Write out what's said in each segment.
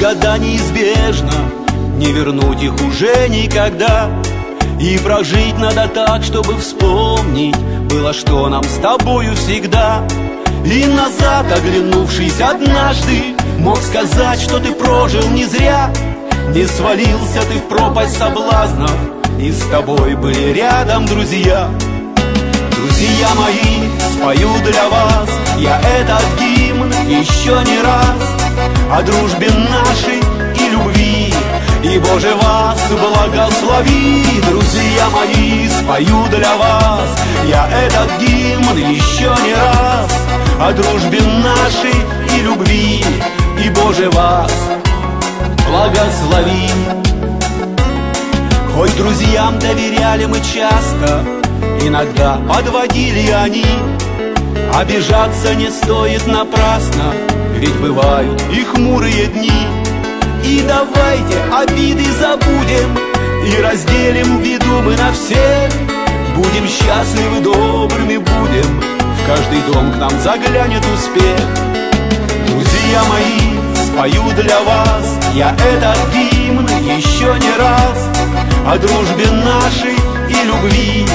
года неизбежно, не вернуть их уже никогда. И прожить надо так, чтобы вспомнить было, что нам с тобою всегда. И назад оглянувшись однажды, мог сказать, что ты прожил не зря. Не свалился ты в пропасть соблазнов, и с тобой были рядом друзья. Друзья мои, спою для вас я этот гимн еще не раз. О дружбе нашей и любви, и Боже вас благослови. Друзья мои, спою для вас я этот гимн еще не раз. О дружбе нашей и любви, и Боже вас благослови. Хоть друзьям доверяли мы часто, иногда подводили они. Обижаться не стоит напрасно, ведь бывают и хмурые дни. И давайте обиды забудем и разделим беду мы на всех. Будем счастливы, добрыми будем, в каждый дом к нам заглянет успех. Друзья мои, спою для вас я этот гимн еще не раз. О дружбе нашей и любви,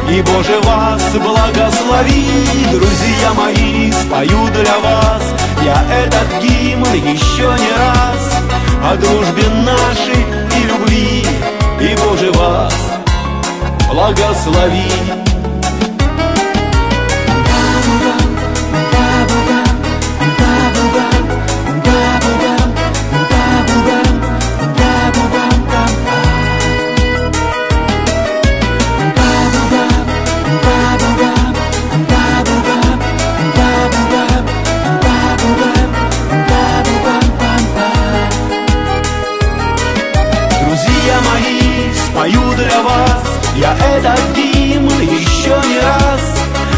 и Боже вас благослови. Друзья мои, спою для вас я этот гимн еще не раз. О дружбе нашей и любви, и Боже вас благослови. Спою для вас я этот гимн еще не раз.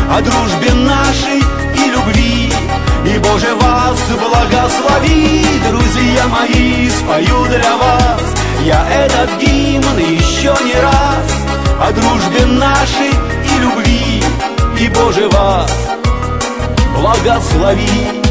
О дружбе нашей и любви, и Боже вас благослови. Друзья мои, спою для вас я этот гимн еще не раз. О дружбе нашей и любви, и Боже вас благослови.